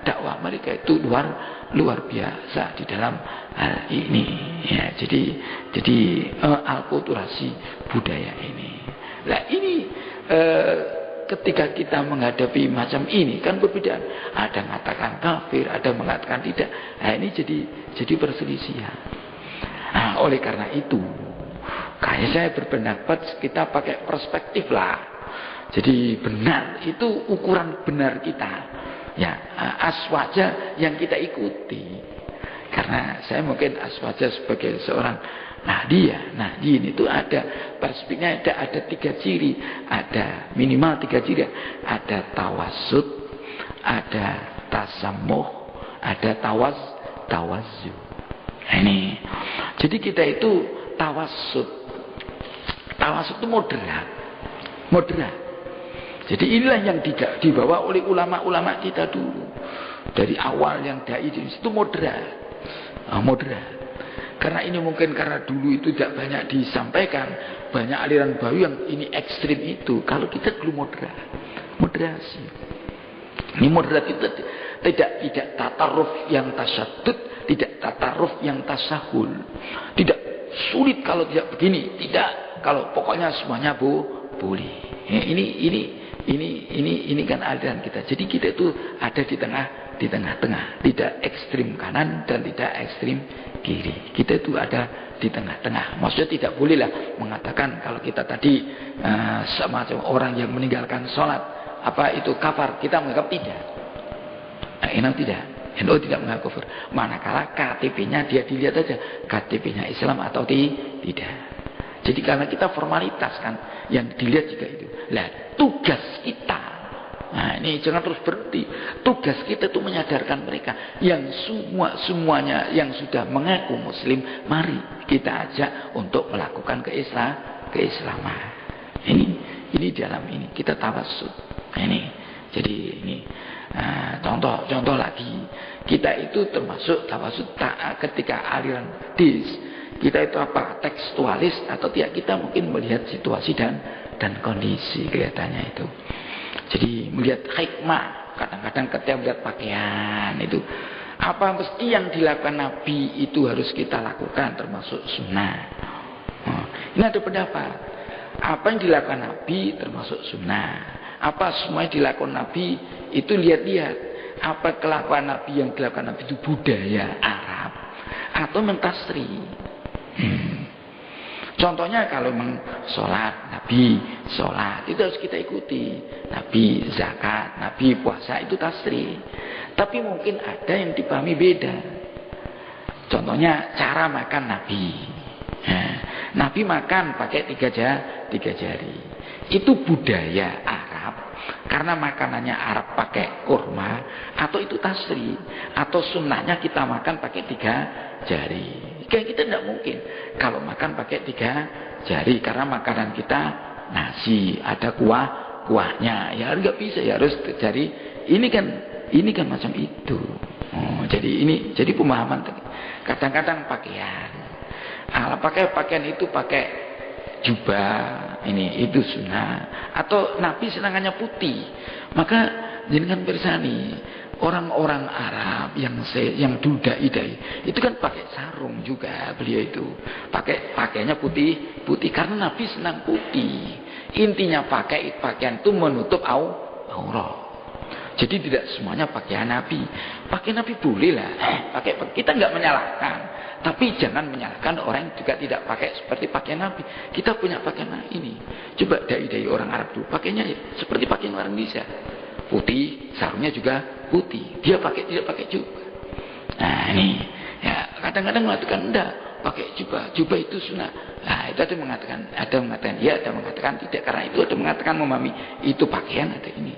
dakwah mereka itu luar biasa di dalam hal ini. Ya, jadi alkulturasi budaya ini. Nah ini ketika kita menghadapi macam ini kan berbeda. Ada mengatakan kafir, ada mengatakan tidak. Nah ini jadi perselisihan. Nah, oleh karena itu, kayak saya berpendapat kita pakai perspektif lah. Jadi benar itu ukuran benar kita. Ya, aswaja yang kita ikuti. Karena saya mungkin aswaja sebagai seorang Nahdien itu ada perspektifnya, ada 3 ciri, ada minimal 3 ciri, ada tawassut, ada tasamuh, ada tawazzu. Ini. Jadi kita itu tawassut. Tawassut itu moderat. Jadi inilah yang dibawa oleh ulama-ulama kita dulu. Dari awal yang dai itu moderat. Moderat. Karena ini mungkin karena dulu itu tidak banyak disampaikan, banyak aliran baru yang ini ekstrim itu. Kalau kita dulu moderasi. Ini moderat itu tidak tataruf yang tasyadud, tidak tataruf yang tasahul. Tidak sulit kalau tidak begini, tidak. Kalau pokoknya semuanya boleh. Ya, ini kan aliran kita. Jadi kita itu ada di tengah-tengah, tidak ekstrim kanan dan tidak ekstrim kiri. Kita itu ada di tengah-tengah. Maksudnya tidak bolehlah mengatakan kalau kita tadi semacam orang yang meninggalkan sholat, apa itu kafir, kita menganggap tidak. Tidak. NU tidak menganggap kafir. Manakala KTP-nya dia dilihat aja, KTP-nya Islam atau tidak. Jadi karena kita formalitas kan, yang dilihat juga itu. Lah tugas kita, nah ini jangan terus berhenti. Tugas kita itu menyadarkan mereka yang semuanya yang sudah mengaku Muslim, mari kita ajak untuk melakukan keislaman. Ini dalam ini kita tawassut. Ini jadi ini contoh lagi. Kita itu termasuk tawassut ketika aliran hadis. Kita itu apa? Tekstualis atau tidak? Kita mungkin melihat situasi dan kondisi kelihatannya itu. Jadi melihat hikmah. Kadang-kadang ketika melihat pakaian itu. Apa mesti yang dilakukan Nabi itu harus kita lakukan termasuk sunnah. Ini ada pendapat. Apa yang dilakukan Nabi termasuk sunnah. Apa semua yang dilakukan Nabi itu lihat-lihat. Apa kelakuan Nabi yang dilakukan Nabi itu budaya Arab atau mentasri. Contohnya kalau sholat, Nabi sholat itu harus kita ikuti. Nabi zakat, Nabi puasa itu tasri. Tapi mungkin ada yang dipahami beda. Contohnya cara makan Nabi. Nabi makan pakai 3 jari. Itu budaya Arab. Karena makanannya Arab pakai kurma, atau itu tasri, atau sunnahnya kita makan pakai 3 jari. Kayak kita tidak mungkin kalau makan pakai 3 jari, karena makanan kita nasi, ada kuahnya, ya nggak bisa, ya harus jari. Ini kan macam itu. Jadi pemahaman. Kadang-kadang pakaian, pakai pakaian itu pakai jubah, itu sunnah. Atau Nabi senangannya putih, maka jangan bersani. Orang-orang Arab yang dulu dai itu kan pakai sarung juga, beliau itu pakainya putih karena Nabi senang putih. Intinya pakai pakaian itu menutup aurat. Jadi tidak semuanya pakaian Nabi. Pakaian Nabi boleh lah. Kita nggak menyalahkan. Tapi jangan menyalahkan orang yang juga tidak pakai seperti pakaian Nabi. Kita punya pakaian ini. Coba dai-dai orang Arab dulu. Pakainya seperti pakaian orang Indonesia. Putih, sarungnya juga putih. Dia tidak pakai jubah. Nah ini. Ya, kadang-kadang mengatakan enggak. Pakai jubah. Jubah itu sunnah. Nah itu ada mengatakan ya, ada mengatakan tidak. Karena itu ada mengatakan memahami itu pakaian ada ini.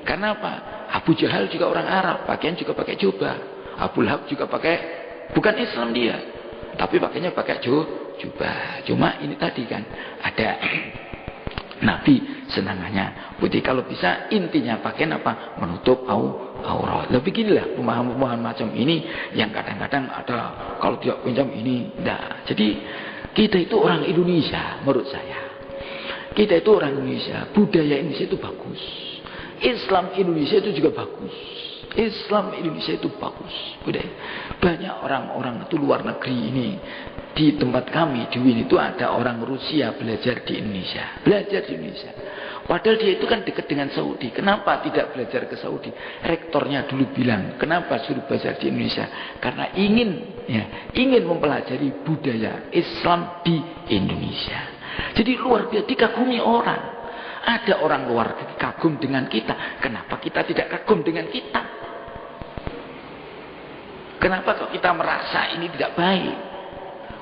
Karena apa? Abu Jahal juga orang Arab, pakaian juga pakai jubah. Abu Lahab juga pakai, bukan Islam dia, tapi pakainya pakai jubah. Cuma ini tadi kan ada Nabi senangannya putih. Kalau bisa intinya pakaian apa? Menutup aurat. Lah beginilah pemahaman macam ini yang kadang-kadang ada kalau tidak pinjam ini. Nah, jadi kita itu orang Indonesia menurut saya. Kita itu orang Indonesia, budaya Indonesia itu bagus. Islam Indonesia itu juga bagus. Islam Indonesia itu bagus. Udah. Banyak orang-orang itu luar negeri ini. Di tempat kami di Win itu ada orang Rusia belajar di Indonesia. Belajar di Indonesia. Padahal dia itu kan dekat dengan Saudi. Kenapa tidak belajar ke Saudi? Rektornya dulu bilang, kenapa suruh belajar di Indonesia? Karena ingin mempelajari budaya Islam di Indonesia. Jadi luar biasa dikagumi orang. Ada orang luar kagum dengan kita. Kenapa kita tidak kagum dengan kita? Kenapa kok kita merasa ini tidak baik?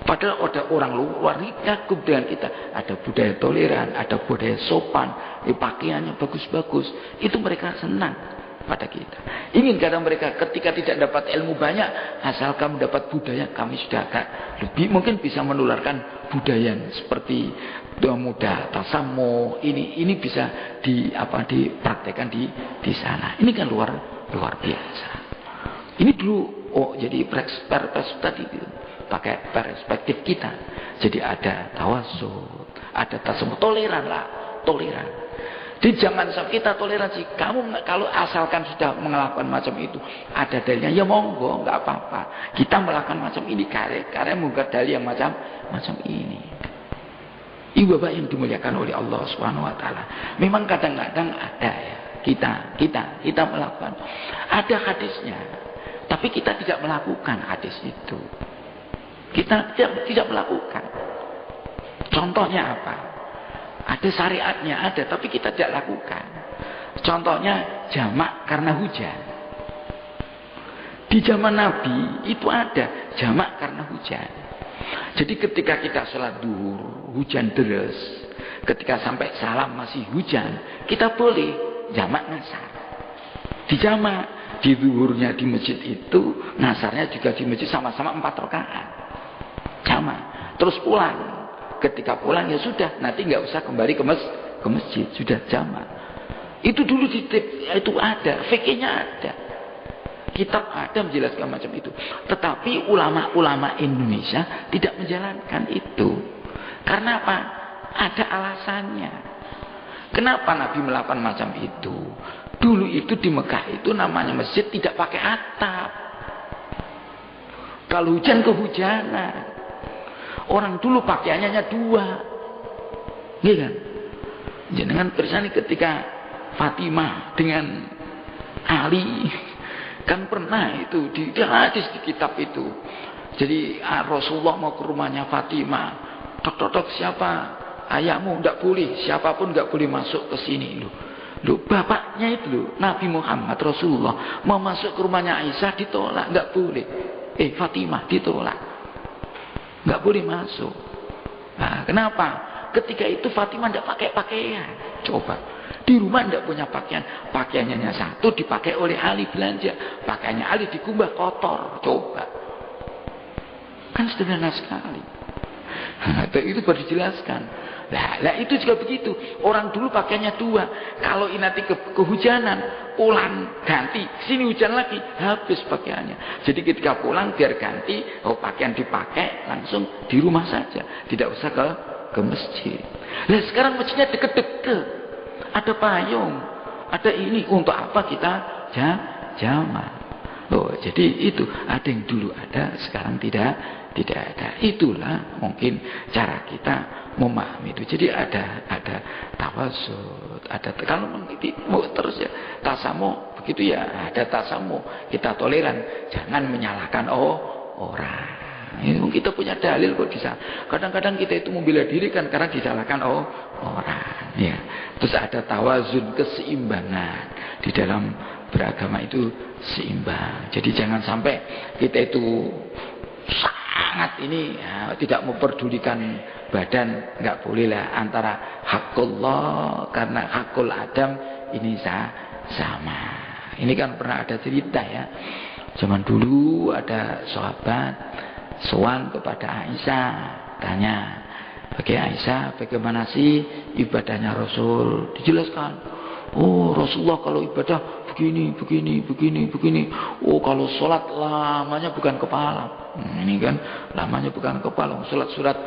Padahal ada orang luar ini kagum dengan kita. Ada budaya toleran, ada budaya sopan, pakaiannya bagus-bagus. Itu mereka senang pada kita. Ingin kadang mereka ketika tidak dapat ilmu banyak, asal kamu dapat budaya, kami sudah agak lebih mungkin bisa menularkan budaya seperti doa muda, tasamu, ini bisa dipraktekkan di sana. Ini kan luar biasa. Ini dulu jadi perspektif tadi gitu. Pakai perspektif kita. Jadi ada tawasud, ada tasamu, toleran. Jadi jangan kita toleransi. Kamu kalau asalkan sudah melakukan macam itu, ada dalilnya, ya monggo, nggak apa-apa. Kita melakukan macam ini karena menggugat dalil yang macam ini. Ibu bapak yang dimuliakan oleh Allah Subhanahu Wa Taala. Memang kadang-kadang ada ya kita melakukan. Ada hadisnya, tapi kita tidak melakukan hadis itu. Kita tidak melakukan. Contohnya apa? Ada syariatnya, ada, tapi kita tidak lakukan. Contohnya jamak karena hujan. Di zaman Nabi itu ada jamak karena hujan. Jadi ketika kita sholat duhur, hujan deras. Ketika sampai salam masih hujan, kita boleh jamak ngasar. Di jamak, di duhurnya di masjid itu, ngasarnya juga di masjid sama-sama 4 rakaat. Jamak. Terus pulang. Ketika pulang ya sudah, nanti nggak usah kembali ke masjid, sudah jamak. Itu dulu itu ada, fikihnya ada. Kitab ada menjelaskan macam itu. Tetapi ulama-ulama Indonesia tidak menjalankan itu. Karena apa? Ada alasannya. Kenapa Nabi melakukan macam itu? Dulu itu di Mekah itu namanya masjid tidak pakai atap. Kalau hujan kehujanan. Orang dulu pakaiannya 2. Iya kan? Jangan bersani ketika Fatimah dengan Ali kan pernah itu di hadis di kitab itu. Jadi Rasulullah mau ke rumahnya Fatimah. Tok siapa? Ayahmu enggak boleh, siapapun enggak boleh masuk ke sini loh. Bapaknya itu loh, Nabi Muhammad Rasulullah mau masuk ke rumahnya Aisyah ditolak, enggak boleh. Fatimah ditolak. Enggak boleh masuk. Nah, kenapa? Ketika itu Fatimah enggak pakai pakaian. Coba. Di rumah enggak punya pakaian. Pakaiannya satu dipakai oleh Ali belanja. Pakaiannya Ali dikumbah kotor. Coba. Kan sederhana sekali. Itu baru dijelaskan. Lah itu juga begitu. Orang dulu pakaiannya 2. Kalau nanti kehujanan, pulang ganti. Sini hujan lagi, habis pakaiannya. Jadi ketika pulang biar ganti, pakaian dipakai langsung di rumah saja. Tidak usah ke masjid. Lah sekarang masjidnya deket-deket. Ada payung, ada ini. Untuk apa kita jamak? Jadi itu ada yang dulu ada, sekarang tidak ada. Itulah mungkin cara kita memahami itu. Jadi ada tawasud, ada kalau mau terus ya tasamu gitu ya, ada tasamuh, kita toleran, jangan menyalahkan orang. Itu kita punya dalil kok bisa. Kadang-kadang kita itu membela diri kan karena disalahkan orang. Ya. Terus ada tawazun, keseimbangan di dalam beragama itu seimbang. Jadi jangan sampai kita itu sangat ini ya, tidak memperdulikan badan, nggak boleh lah antara hakullah karena hakul Adam ini sama. Ini kan pernah ada cerita ya. Zaman dulu ada sahabat sowan kepada Aisyah, tanya, "Bagi Aisyah, bagaimana sih ibadahnya Rasul?" Dijelaskan. "Oh, Rasulullah kalau ibadah begini. Oh, kalau sholat lamanya bukan kepala." Ini kan lamanya bukan kepala. Sholat surat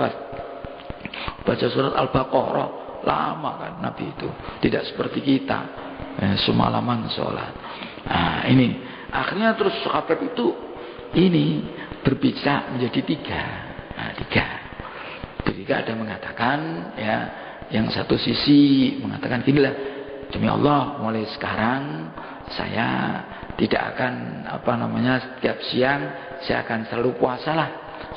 baca surat Al-Baqarah lama kan Nabi itu. Tidak seperti kita semalaman sholat. Nah, ini akhirnya terus sahabat itu ini berbicara menjadi tiga. Nah, tiga ada mengatakan ya, yang satu sisi mengatakan ginilah, demi Allah mulai sekarang saya tidak akan setiap siang saya akan selalu puasa lah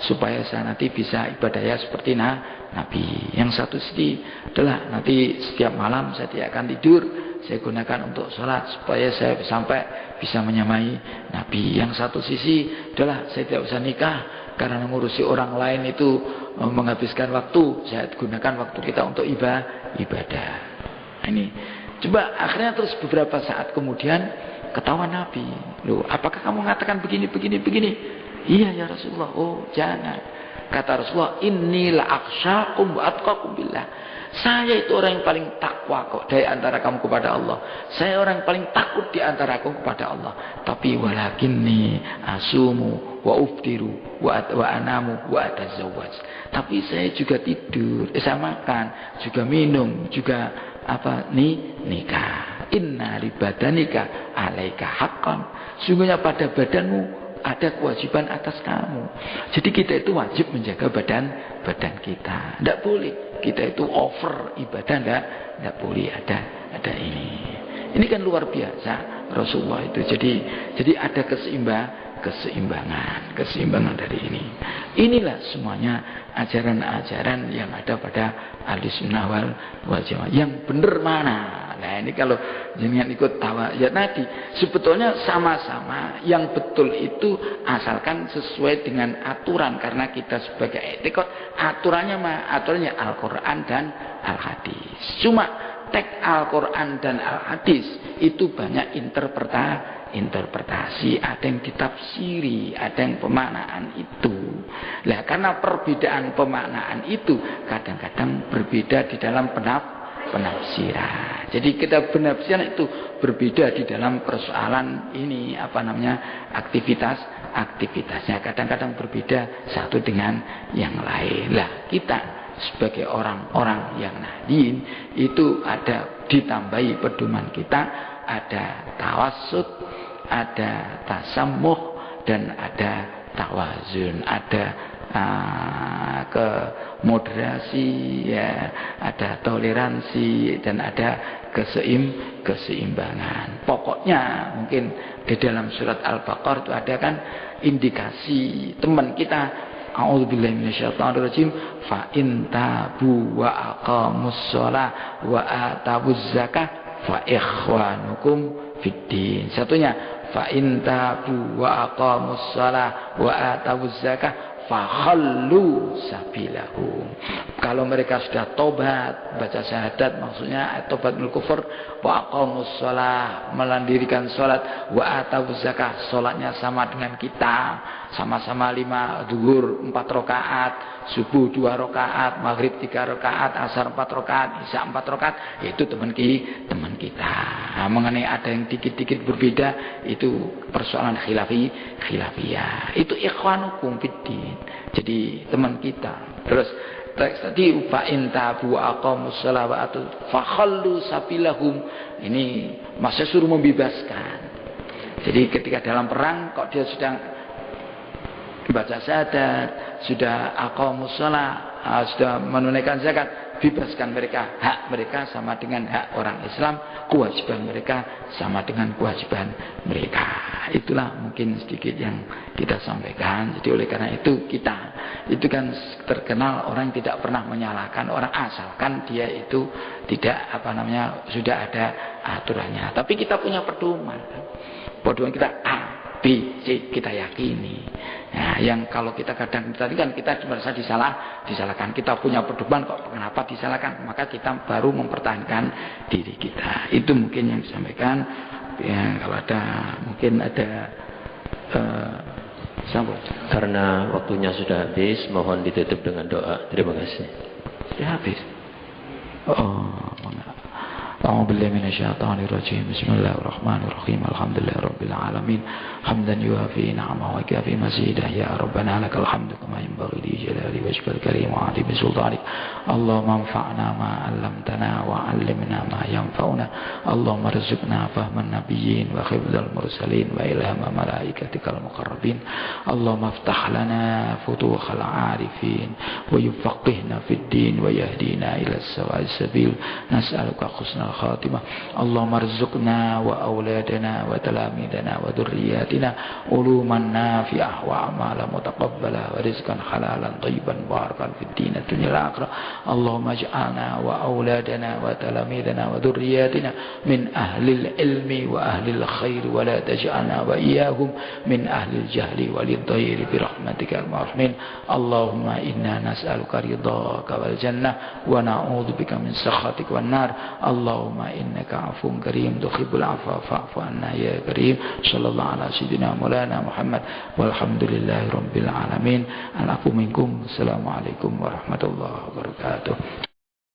supaya saya nanti bisa ibadahnya seperti Nabi. Yang satu sisi adalah nanti setiap malam saya tidak akan tidur, saya gunakan untuk sholat supaya saya sampai bisa menyamai Nabi. Yang satu sisi adalah saya tidak usah nikah karena mengurusi orang lain itu menghabiskan waktu, saya gunakan waktu kita untuk ibadah. Nah, ini coba akhirnya terus beberapa saat kemudian ketahuan Nabi. Loh, apakah kamu mengatakan begini? Iya ya Rasulullah. Oh, jangan. Kata Rasulullah, "Inni la akhsyakum wa atqakum billah." Saya itu orang yang paling takwa kok dari antara kamu kepada Allah. Saya orang yang paling takut di antara kamu kepada Allah. Tapi walakinni asumu wa uftiru wa anamu wa atazawwaj. Tapi saya juga tidur, saya makan, juga minum, juga nikah. Inna li badanika alaika haqqan. Sungguhnya pada badanmu ada kewajiban atas kamu. Jadi kita itu wajib menjaga badan kita. Tidak boleh kita itu over ibadah, tidak boleh ada ini. Ini kan luar biasa Rasulullah itu. Jadi ada keseimbangan dari ini. Inilah semuanya ajaran-ajaran yang ada pada Ahlussunnah wal Jamaah. Yang benar mana? Nah, ini kalau jangan ikut tawa ya tadi, sebetulnya sama-sama yang betul itu asalkan sesuai dengan aturan, karena kita sebagai etikot aturannya Al-Quran dan Al-Hadis. Cuma teks Al-Quran dan Al-Hadis itu banyak interpretasi, ada yang ditafsiri, ada yang pemaknaan itu. Nah, karena perbedaan pemaknaan itu kadang-kadang berbeda di dalam penafsiran. Jadi kita penafsiran itu berbeda di dalam persoalan ini aktivitasnya kadang-kadang berbeda satu dengan yang lain. Lah, kita sebagai orang-orang yang nahdien itu ada ditambahi pedoman kita, ada tawassut, ada tasammuh, dan ada tawazun, ada kemoderasi ya, ada toleransi, dan ada keseimbangan. Pokoknya mungkin di dalam surat Al-Baqarah itu ada kan indikasi teman kita, a'udzubillahi minasyaitonirrajim, fa in tabu wa aqamus shalah wa atawuz zakah fa ikhwanukum fiddin. Satunya fa in tabu wa aqamus shalah wa atawuz zakah fakhallu sabilahum. Kalau mereka sudah tobat, baca syahadat, maksudnya tobat mil kufur, wa aqamus shalah, melandirikan salat, wa atawuz zakah, salatnya sama dengan kita, sama-sama 5 zuhur 4 rakaat, subuh 2 rakaat, maghrib 3 rakaat, asar 4 rakaat, isya 4 rakaat, itu teman kita. Nah, mengenai ada yang dikit-dikit berbeda, itu persoalan khilafiyah. Itu ikhwanukum fiddin. Jadi teman kita. Terus teks tadi fa in tabu aqamus shalah wa atu fakhallu sabilahum. Ini maksudnya suruh membebaskan. Jadi ketika dalam perang kok dia sudah baca syahadat, sudah aqamus shalah, sudah menunaikan zakat, bebaskan mereka. Hak mereka sama dengan hak orang Islam, kewajiban mereka sama dengan kewajiban mereka. Itulah mungkin sedikit yang kita sampaikan. Jadi oleh karena itu kita itu kan terkenal orang tidak pernah menyalahkan orang asalkan dia itu tidak sudah ada aturannya. Tapi kita punya pedoman. Pedoman kita A, B, C kita yakini. Nah, yang kalau kita kadang tadi kan kita merasa disalahkan. Kita punya pedoman kok kenapa disalahkan? Maka kita baru mempertahankan diri kita. Itu mungkin yang disampaikan. Ya, kalau ada mungkin ada sambut. Karena waktunya sudah habis, mohon ditutup dengan doa. Terima kasih. Sudah habis. أعوذ بالله من الشيطان الرجيم بسم الله الرحمن الرحيم الحمد لله رب العالمين حمدا يوافي نعمه ويكافي مزيده يا ربنا لك الحمد كما ينبغي لجلال وجهك الكريم وعظيم سلطانك اللهم انفعنا ما علمتنا وعلمنا ما ينفعنا اللهم ارزقنا فهم النبيين وحفظ المرسلين وإلهام ملائكتك المقربين اللهم افتح لنا فتوح العارفين ويفقهنا في الدين ويهدينا إلى السواء السبيل نسألك حسن الخاتمة اللهم ارزقنا وأولادنا وتلاميذنا وذرياتنا علوما نافعة وأعمالا متقبلة ورزقا حلالا طيبا باركا في الدين الدنيا الآخرة اللهم اجعلنا وأولادنا وتلاميذنا وذرياتنا من أهل العلم وأهل الخير ولا تجعلنا وإياهم من أهل الجهل والضير برحمتك يا الراحمين اللهم إنا نسألك رضاك والجنة ونعوذ بك من سخطك والنار اللهم إنك عفو كريم تحب العفو فاعف عنا يا كريم صلى الله على سيدنا مولانا محمد والحمد لله رب العالمين العفو منكم السلام عليكم ورحمة الله وبركاته